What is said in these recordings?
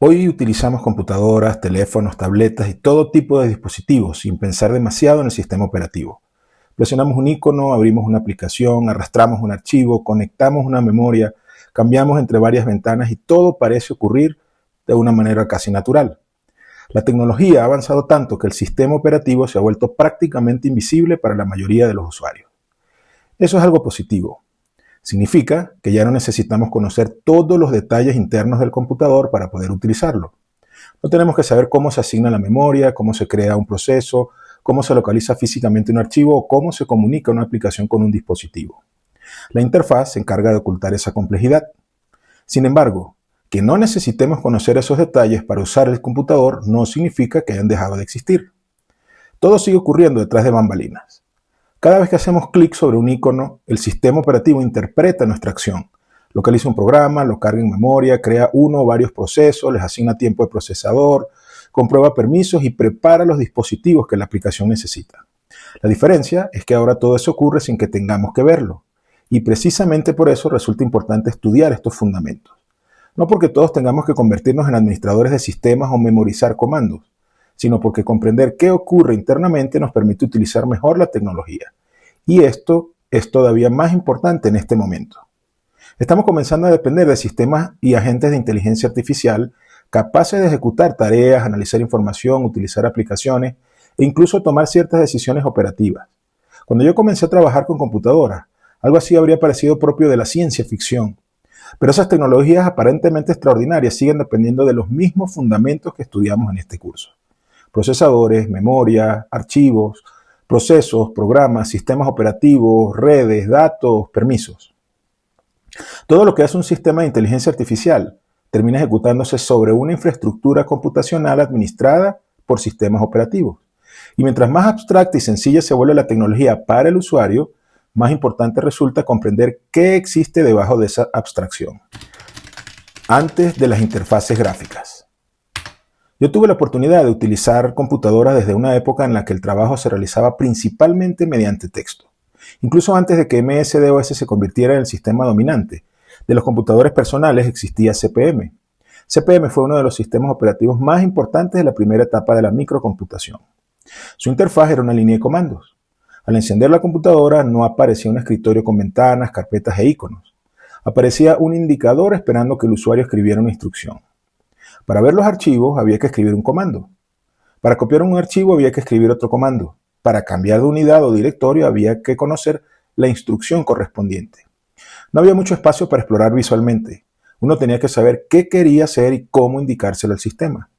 Hoy utilizamos computadoras, teléfonos, tabletas y todo tipo de dispositivos sin pensar demasiado en el sistema operativo. Presionamos un icono, abrimos una aplicación, arrastramos un archivo, conectamos una memoria, cambiamos entre varias ventanas y todo parece ocurrir de una manera casi natural. La tecnología ha avanzado tanto que el sistema operativo se ha vuelto prácticamente invisible para la mayoría de los usuarios. Eso es algo positivo. Significa que ya no necesitamos conocer todos los detalles internos del computador para poder utilizarlo. No tenemos que saber cómo se asigna la memoria, cómo se crea un proceso, cómo se localiza físicamente un archivo o cómo se comunica una aplicación con un dispositivo. La interfaz se encarga de ocultar esa complejidad. Sin embargo, que no necesitemos conocer esos detalles para usar el computador no significa que hayan dejado de existir. Todo sigue ocurriendo detrás de bambalinas. Cada vez que hacemos clic sobre un icono, el sistema operativo interpreta nuestra acción. Localiza un programa, lo carga en memoria, crea uno o varios procesos, les asigna tiempo de procesador, comprueba permisos y prepara los dispositivos que la aplicación necesita. La diferencia es que ahora todo eso ocurre sin que tengamos que verlo. Y precisamente por eso resulta importante estudiar estos fundamentos. No porque todos tengamos que convertirnos en administradores de sistemas o memorizar comandos, sino porque comprender qué ocurre internamente nos permite utilizar mejor la tecnología. Y esto es todavía más importante en este momento. Estamos comenzando a depender de sistemas y agentes de inteligencia artificial capaces de ejecutar tareas, analizar información, utilizar aplicaciones e incluso tomar ciertas decisiones operativas. Cuando yo comencé a trabajar con computadoras, algo así habría parecido propio de la ciencia ficción. Pero esas tecnologías aparentemente extraordinarias siguen dependiendo de los mismos fundamentos que estudiamos en este curso. Procesadores, memoria, archivos, procesos, programas, sistemas operativos, redes, datos, permisos. Todo lo que hace un sistema de inteligencia artificial termina ejecutándose sobre una infraestructura computacional administrada por sistemas operativos. Y mientras más abstracta y sencilla se vuelve la tecnología para el usuario, más importante resulta comprender qué existe debajo de esa abstracción, antes de las interfaces gráficas. Yo tuve la oportunidad de utilizar computadoras desde una época en la que el trabajo se realizaba principalmente mediante texto. Incluso antes de que MS-DOS se convirtiera en el sistema dominante, de los computadores personales existía CP/M. CP/M fue uno de los sistemas operativos más importantes de la primera etapa de la microcomputación. Su interfaz era una línea de comandos. Al encender la computadora no aparecía un escritorio con ventanas, carpetas e iconos. Aparecía un indicador esperando que el usuario escribiera una instrucción. Para ver los archivos había que escribir un comando. Para copiar un archivo había que escribir otro comando. Para cambiar de unidad o directorio había que conocer la instrucción correspondiente. No había mucho espacio para explorar visualmente. Uno tenía que saber qué quería hacer y cómo indicárselo al sistema.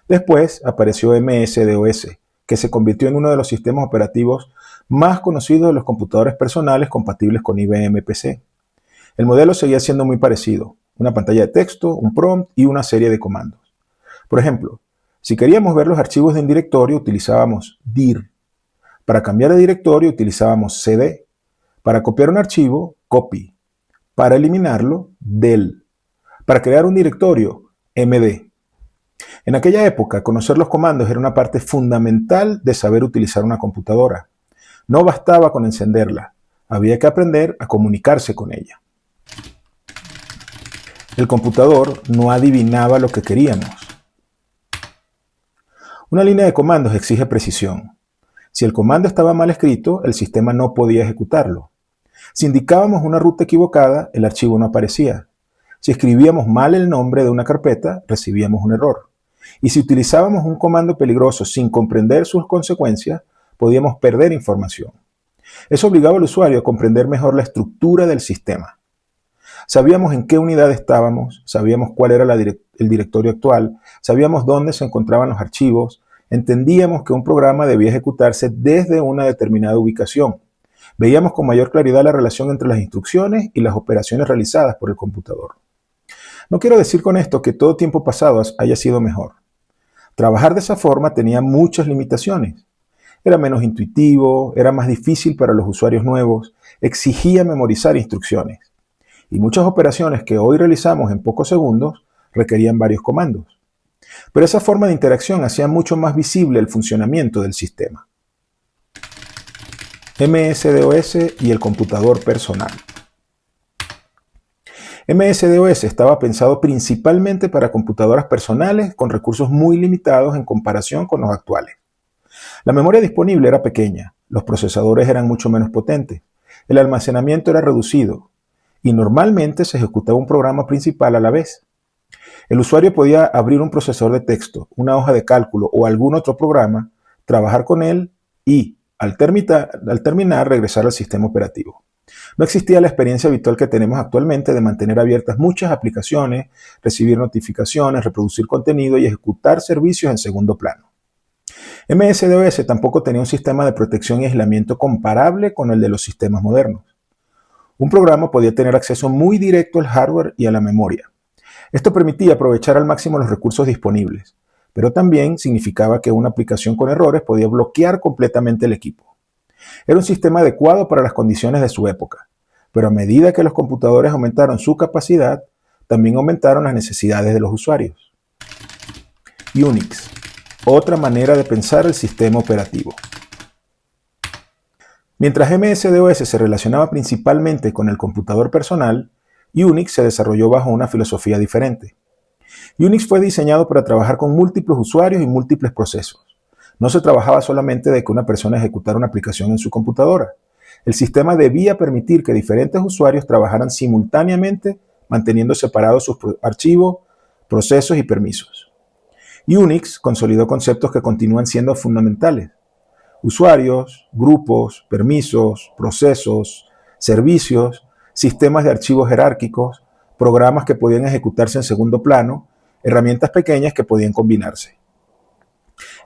Después apareció MS-DOS, que se convirtió en uno de los sistemas operativos más conocidos de los computadores personales compatibles con IBM PC. El modelo seguía siendo muy parecido. Una pantalla de texto, un prompt y una serie de comandos. Por ejemplo, si queríamos ver los archivos de un directorio, utilizábamos dir. Para cambiar de directorio, utilizábamos cd. Para copiar un archivo, copy. Para eliminarlo, del. Para crear un directorio, md. En aquella época, conocer los comandos era una parte fundamental de saber utilizar una computadora. No bastaba con encenderla, había que aprender a comunicarse con ella. El computador no adivinaba lo que queríamos. Una línea de comandos exige precisión. Si el comando estaba mal escrito, el sistema no podía ejecutarlo. Si indicábamos una ruta equivocada, el archivo no aparecía. Si escribíamos mal el nombre de una carpeta, recibíamos un error. Y si utilizábamos un comando peligroso sin comprender sus consecuencias, podíamos perder información. Eso obligaba al usuario a comprender mejor la estructura del sistema. Sabíamos en qué unidad estábamos, sabíamos cuál era el directorio actual, sabíamos dónde se encontraban los archivos, entendíamos que un programa debía ejecutarse desde una determinada ubicación. Veíamos con mayor claridad la relación entre las instrucciones y las operaciones realizadas por el computador. No quiero decir con esto que todo tiempo pasado haya sido mejor. Trabajar de esa forma tenía muchas limitaciones. Era menos intuitivo, era más difícil para los usuarios nuevos, exigía memorizar instrucciones. Y muchas operaciones que hoy realizamos en pocos segundos requerían varios comandos. Pero esa forma de interacción hacía mucho más visible el funcionamiento del sistema. MS-DOS y el computador personal. MS-DOS estaba pensado principalmente para computadoras personales con recursos muy limitados en comparación con los actuales. La memoria disponible era pequeña, los procesadores eran mucho menos potentes, el almacenamiento era reducido y normalmente se ejecutaba un programa principal a la vez. El usuario podía abrir un procesador de texto, una hoja de cálculo o algún otro programa, trabajar con él y, al terminar, regresar al sistema operativo. No existía la experiencia habitual que tenemos actualmente de mantener abiertas muchas aplicaciones, recibir notificaciones, reproducir contenido y ejecutar servicios en segundo plano. MS-DOS tampoco tenía un sistema de protección y aislamiento comparable con el de los sistemas modernos. Un programa podía tener acceso muy directo al hardware y a la memoria. Esto permitía aprovechar al máximo los recursos disponibles, pero también significaba que una aplicación con errores podía bloquear completamente el equipo. Era un sistema adecuado para las condiciones de su época, pero a medida que los computadores aumentaron su capacidad, también aumentaron las necesidades de los usuarios. Unix, otra manera de pensar el sistema operativo. Mientras MS-DOS se relacionaba principalmente con el computador personal, Unix se desarrolló bajo una filosofía diferente. Unix fue diseñado para trabajar con múltiples usuarios y múltiples procesos. No se trabajaba solamente de que una persona ejecutara una aplicación en su computadora. El sistema debía permitir que diferentes usuarios trabajaran simultáneamente, manteniendo separados sus archivos, procesos y permisos. Unix consolidó conceptos que continúan siendo fundamentales. Usuarios, grupos, permisos, procesos, servicios, sistemas de archivos jerárquicos, programas que podían ejecutarse en segundo plano, herramientas pequeñas que podían combinarse.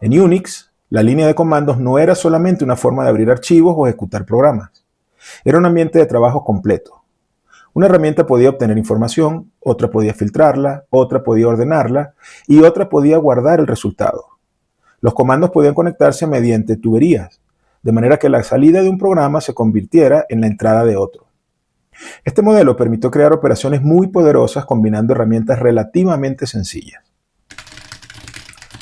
En Unix, la línea de comandos no era solamente una forma de abrir archivos o ejecutar programas. Era un ambiente de trabajo completo. Una herramienta podía obtener información, otra podía filtrarla, otra podía ordenarla y otra podía guardar el resultado. Los comandos podían conectarse mediante tuberías, de manera que la salida de un programa se convirtiera en la entrada de otro. Este modelo permitió crear operaciones muy poderosas combinando herramientas relativamente sencillas.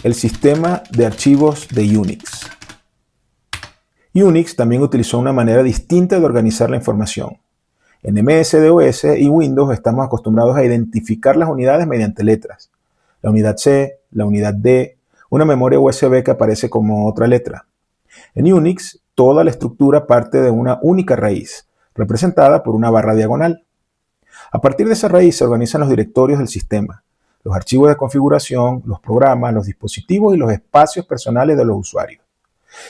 El sistema de archivos de Unix. Unix también utilizó una manera distinta de organizar la información. En MS-DOS y Windows estamos acostumbrados a identificar las unidades mediante letras. La unidad C, la unidad D, una memoria USB que aparece como otra letra. En Unix, toda la estructura parte de una única raíz, representada por una barra diagonal. A partir de esa raíz se organizan los directorios del sistema, los archivos de configuración, los programas, los dispositivos y los espacios personales de los usuarios.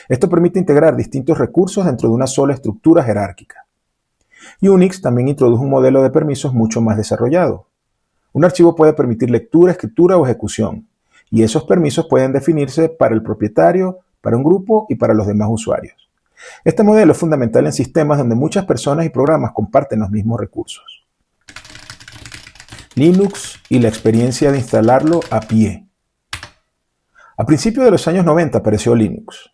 Esto permite integrar distintos recursos dentro de una sola estructura jerárquica. Unix también introdujo un modelo de permisos mucho más desarrollado. Un archivo puede permitir lectura, escritura o ejecución, y esos permisos pueden definirse para el propietario, para un grupo y para los demás usuarios. Este modelo es fundamental en sistemas donde muchas personas y programas comparten los mismos recursos. Linux y la experiencia de instalarlo a pie. A principios de los años 90 apareció Linux.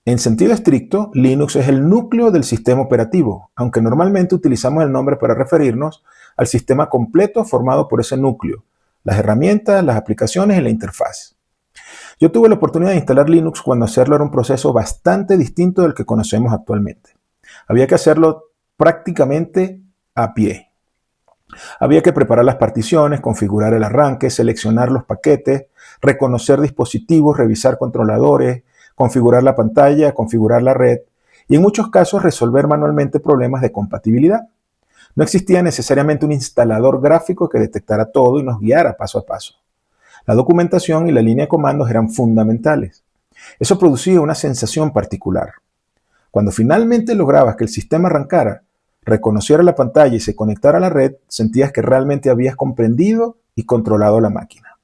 En sentido estricto, Linux es el núcleo del sistema operativo, aunque normalmente utilizamos el nombre para referirnos al sistema completo formado por ese núcleo, las herramientas, las aplicaciones y la interfaz. Yo tuve la oportunidad de instalar Linux cuando hacerlo era un proceso bastante distinto del que conocemos actualmente. Había que hacerlo prácticamente a pie. Había que preparar las particiones, configurar el arranque, seleccionar los paquetes, reconocer dispositivos, revisar controladores, configurar la pantalla, configurar la red y en muchos casos resolver manualmente problemas de compatibilidad. No existía necesariamente un instalador gráfico que detectara todo y nos guiara paso a paso. La documentación y la línea de comandos eran fundamentales. Eso producía una sensación particular. Cuando finalmente lograbas que el sistema arrancara, reconociera la pantalla y se conectara a la red, sentías que realmente habías comprendido y controlado la máquina.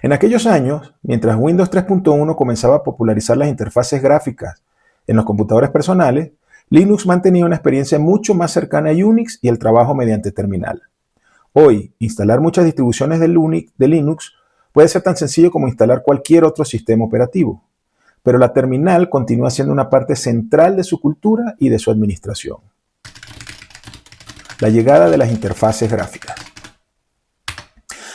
En aquellos años, mientras Windows 3.1 comenzaba a popularizar las interfaces gráficas en los computadores personales, Linux mantenía una experiencia mucho más cercana a Unix y el trabajo mediante terminal. Hoy, instalar muchas distribuciones de Linux puede ser tan sencillo como instalar cualquier otro sistema operativo, pero la terminal continúa siendo una parte central de su cultura y de su administración. La llegada de las interfaces gráficas.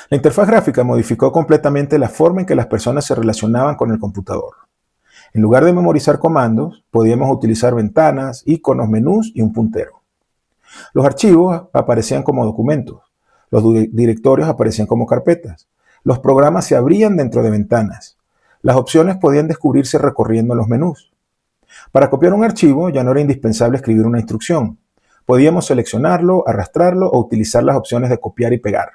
La interfaz gráfica modificó completamente la forma en que las personas se relacionaban con el computador. En lugar de memorizar comandos, podíamos utilizar ventanas, iconos, menús y un puntero. Los archivos aparecían como documentos, Los directorios aparecían como carpetas. Los programas se abrían dentro de ventanas. Las opciones podían descubrirse recorriendo los menús. Para copiar un archivo ya no era indispensable escribir una instrucción. Podíamos seleccionarlo, arrastrarlo o utilizar las opciones de copiar y pegar.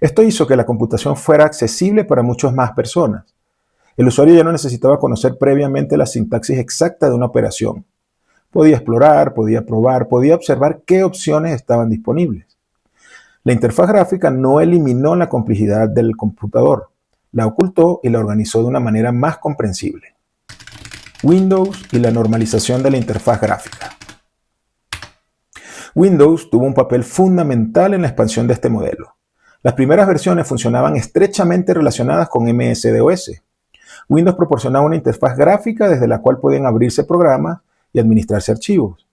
Esto hizo que la computación fuera accesible para muchas más personas. El usuario ya no necesitaba conocer previamente la sintaxis exacta de una operación. Podía explorar, podía probar, podía observar qué opciones estaban disponibles. La interfaz gráfica no eliminó la complejidad del computador, la ocultó y la organizó de una manera más comprensible. Windows y la normalización de la interfaz gráfica. Windows tuvo un papel fundamental en la expansión de este modelo. Las primeras versiones funcionaban estrechamente relacionadas con MS-DOS. Windows proporcionaba una interfaz gráfica desde la cual podían abrirse programas y administrarse archivos.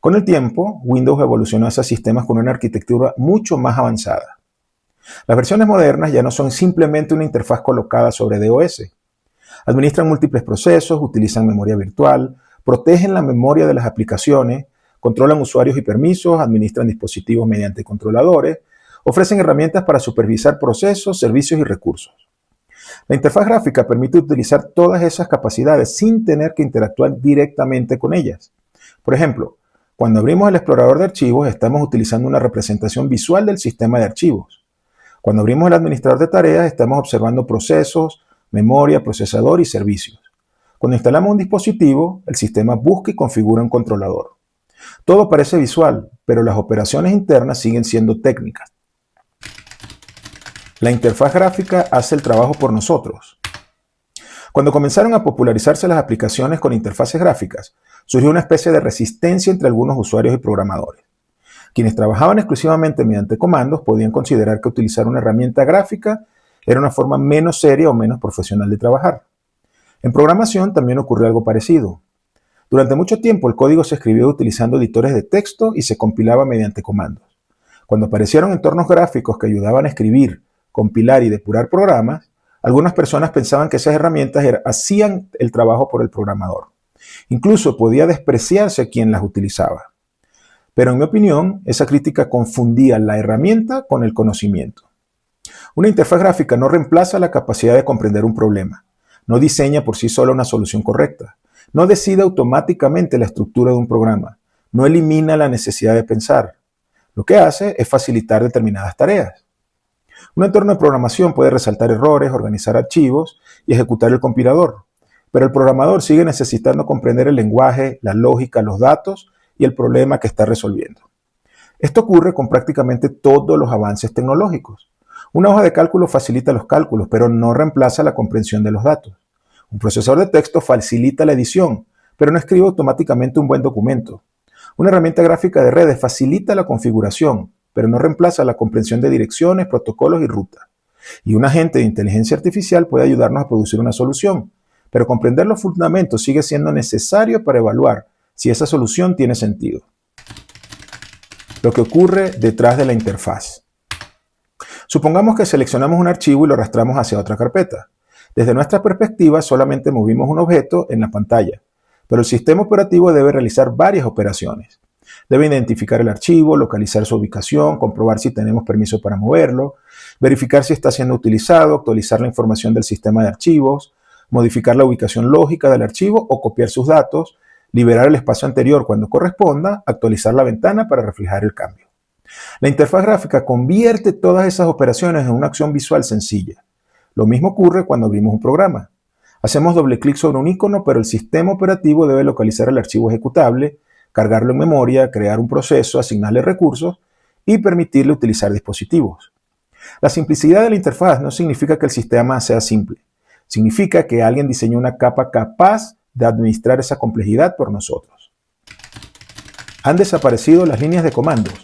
Con el tiempo, Windows evolucionó hacia sistemas con una arquitectura mucho más avanzada. Las versiones modernas ya no son simplemente una interfaz colocada sobre DOS. Administran múltiples procesos, utilizan memoria virtual, protegen la memoria de las aplicaciones, controlan usuarios y permisos, administran dispositivos mediante controladores, ofrecen herramientas para supervisar procesos, servicios y recursos. La interfaz gráfica permite utilizar todas esas capacidades sin tener que interactuar directamente con ellas. Por ejemplo, cuando abrimos el explorador de archivos, estamos utilizando una representación visual del sistema de archivos. Cuando abrimos el administrador de tareas, estamos observando procesos, memoria, procesador y servicios. Cuando instalamos un dispositivo, el sistema busca y configura un controlador. Todo parece visual, pero las operaciones internas siguen siendo técnicas. La interfaz gráfica hace el trabajo por nosotros. Cuando comenzaron a popularizarse las aplicaciones con interfaces gráficas, surgió una especie de resistencia entre algunos usuarios y programadores. Quienes trabajaban exclusivamente mediante comandos podían considerar que utilizar una herramienta gráfica era una forma menos seria o menos profesional de trabajar. En programación también ocurrió algo parecido. Durante mucho tiempo el código se escribía utilizando editores de texto y se compilaba mediante comandos. Cuando aparecieron entornos gráficos que ayudaban a escribir, compilar y depurar programas, algunas personas pensaban que esas herramientas hacían el trabajo por el programador. Incluso podía despreciarse quien las utilizaba. Pero en mi opinión, esa crítica confundía la herramienta con el conocimiento. Una interfaz gráfica no reemplaza la capacidad de comprender un problema, no diseña por sí sola una solución correcta, no decide automáticamente la estructura de un programa, no elimina la necesidad de pensar. Lo que hace es facilitar determinadas tareas. Un entorno de programación puede resaltar errores, organizar archivos y ejecutar el compilador, pero el programador sigue necesitando comprender el lenguaje, la lógica, los datos y el problema que está resolviendo. Esto ocurre con prácticamente todos los avances tecnológicos. Una hoja de cálculo facilita los cálculos, pero no reemplaza la comprensión de los datos. Un procesador de texto facilita la edición, pero no escribe automáticamente un buen documento. Una herramienta gráfica de redes facilita la configuración, pero no reemplaza la comprensión de direcciones, protocolos y rutas. Y un agente de inteligencia artificial puede ayudarnos a producir una solución, pero comprender los fundamentos sigue siendo necesario para evaluar si esa solución tiene sentido. Lo que ocurre detrás de la interfaz. Supongamos que seleccionamos un archivo y lo arrastramos hacia otra carpeta. Desde nuestra perspectiva solamente movimos un objeto en la pantalla, pero el sistema operativo debe realizar varias operaciones. Debe identificar el archivo, localizar su ubicación, comprobar si tenemos permiso para moverlo, verificar si está siendo utilizado, actualizar la información del sistema de archivos, modificar la ubicación lógica del archivo o copiar sus datos, liberar el espacio anterior cuando corresponda, actualizar la ventana para reflejar el cambio. La interfaz gráfica convierte todas esas operaciones en una acción visual sencilla. Lo mismo ocurre cuando abrimos un programa. Hacemos doble clic sobre un icono, pero el sistema operativo debe localizar el archivo ejecutable, cargarlo en memoria, crear un proceso, asignarle recursos y permitirle utilizar dispositivos. La simplicidad de la interfaz no significa que el sistema sea simple. Significa que alguien diseñó una capa capaz de administrar esa complejidad por nosotros. Han desaparecido las líneas de comandos.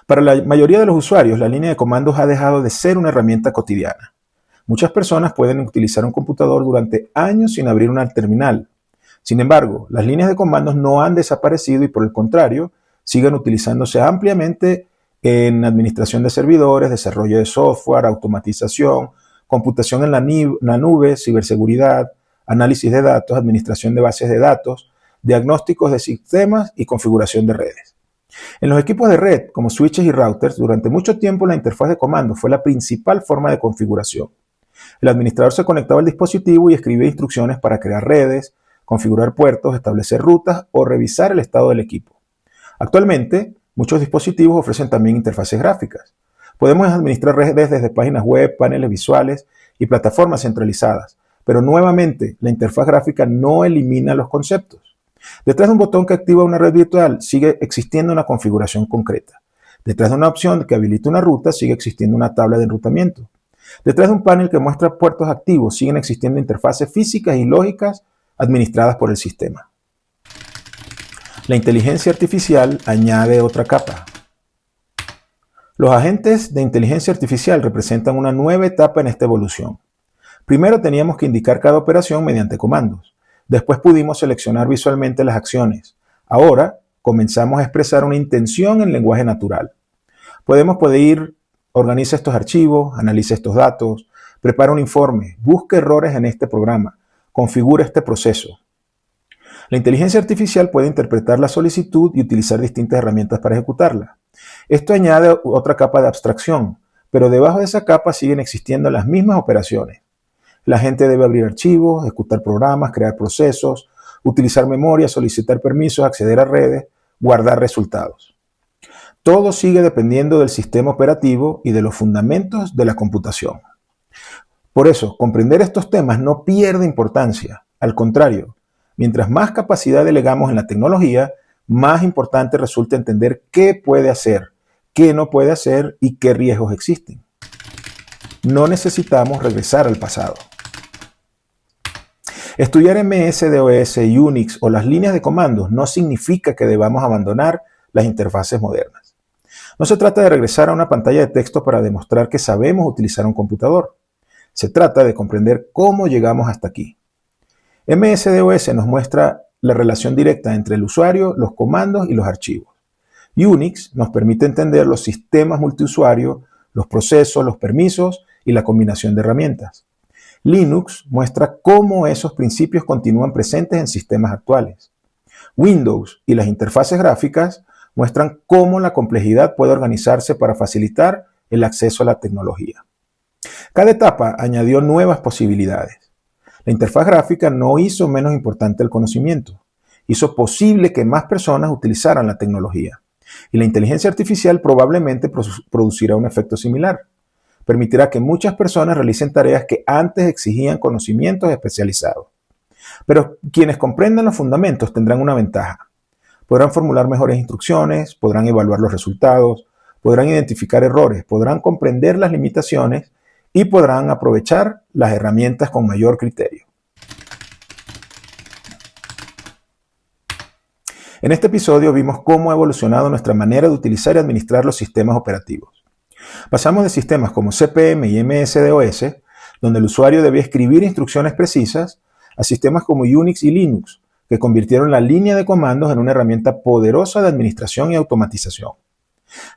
Para la mayoría de los usuarios, la línea de comandos ha dejado de ser una herramienta cotidiana. Muchas personas pueden utilizar un computador durante años sin abrir una terminal. Sin embargo, las líneas de comandos no han desaparecido y por el contrario, siguen utilizándose ampliamente en administración de servidores, desarrollo de software, automatización, computación en la nube, ciberseguridad, análisis de datos, administración de bases de datos, diagnósticos de sistemas y configuración de redes. En los equipos de red, como switches y routers, durante mucho tiempo la interfaz de comando fue la principal forma de configuración. El administrador se conectaba al dispositivo y escribía instrucciones para crear redes, configurar puertos, establecer rutas o revisar el estado del equipo. Actualmente, muchos dispositivos ofrecen también interfaces gráficas. Podemos administrar redes desde páginas web, paneles visuales y plataformas centralizadas, pero nuevamente la interfaz gráfica no elimina los conceptos. Detrás de un botón que activa una red virtual sigue existiendo una configuración concreta. Detrás de una opción que habilita una ruta sigue existiendo una tabla de enrutamiento. Detrás de un panel que muestra puertos activos siguen existiendo interfaces físicas y lógicas administradas por el sistema. La inteligencia artificial añade otra capa. Los agentes de inteligencia artificial representan una nueva etapa en esta evolución. Primero teníamos que indicar cada operación mediante comandos. Después pudimos seleccionar visualmente las acciones. Ahora comenzamos a expresar una intención en lenguaje natural. Podemos pedir, organiza estos archivos, analiza estos datos, prepara un informe, busca errores en este programa, configura este proceso. La inteligencia artificial puede interpretar la solicitud y utilizar distintas herramientas para ejecutarla. Esto añade otra capa de abstracción, pero debajo de esa capa siguen existiendo las mismas operaciones. La gente debe abrir archivos, ejecutar programas, crear procesos, utilizar memoria, solicitar permisos, acceder a redes, guardar resultados. Todo sigue dependiendo del sistema operativo y de los fundamentos de la computación. Por eso, comprender estos temas no pierde importancia. Al contrario, mientras más capacidad delegamos en la tecnología, más importante resulta entender qué puede hacer, qué no puede hacer y qué riesgos existen. No necesitamos regresar al pasado. Estudiar MS-DOS, Unix o las líneas de comandos no significa que debamos abandonar las interfaces modernas. No se trata de regresar a una pantalla de texto para demostrar que sabemos utilizar un computador. Se trata de comprender cómo llegamos hasta aquí. MS-DOS nos muestra la relación directa entre el usuario, los comandos y los archivos. Unix nos permite entender los sistemas multiusuario, los procesos, los permisos y la combinación de herramientas. Linux muestra cómo esos principios continúan presentes en sistemas actuales. Windows y las interfaces gráficas muestran cómo la complejidad puede organizarse para facilitar el acceso a la tecnología. Cada etapa añadió nuevas posibilidades. La interfaz gráfica no hizo menos importante el conocimiento, hizo posible que más personas utilizaran la tecnología. Y la inteligencia artificial probablemente producirá un efecto similar. Permitirá que muchas personas realicen tareas que antes exigían conocimientos especializados. Pero quienes comprendan los fundamentos tendrán una ventaja. Podrán formular mejores instrucciones, podrán evaluar los resultados, podrán identificar errores, podrán comprender las limitaciones y podrán aprovechar las herramientas con mayor criterio. En este episodio vimos cómo ha evolucionado nuestra manera de utilizar y administrar los sistemas operativos. Pasamos de sistemas como CP/M y MS-DOS, donde el usuario debía escribir instrucciones precisas, a sistemas como Unix y Linux, que convirtieron la línea de comandos en una herramienta poderosa de administración y automatización.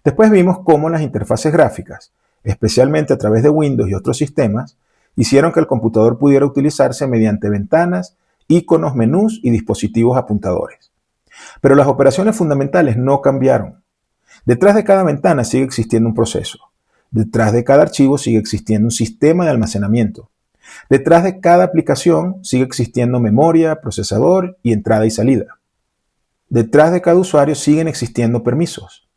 Después vimos cómo las interfaces gráficas, especialmente a través de Windows y otros sistemas, hicieron que el computador pudiera utilizarse mediante ventanas, iconos, menús y dispositivos apuntadores. Pero las operaciones fundamentales no cambiaron. Detrás de cada ventana sigue existiendo un proceso. Detrás de cada archivo sigue existiendo un sistema de almacenamiento. Detrás de cada aplicación sigue existiendo memoria, procesador y entrada y salida. Detrás de cada usuario siguen existiendo permisos.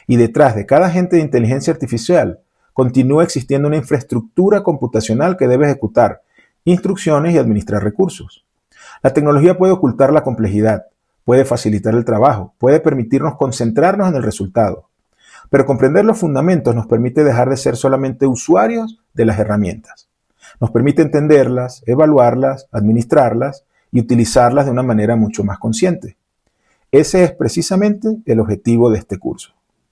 Y detrás de cada agente de inteligencia artificial continúa existiendo una infraestructura computacional que debe ejecutar instrucciones y administrar recursos. La tecnología puede ocultar la complejidad, puede facilitar el trabajo, puede permitirnos concentrarnos en el resultado. Pero comprender los fundamentos nos permite dejar de ser solamente usuarios de las herramientas. Nos permite entenderlas, evaluarlas, administrarlas y utilizarlas de una manera mucho más consciente. Ese es precisamente el objetivo de este curso.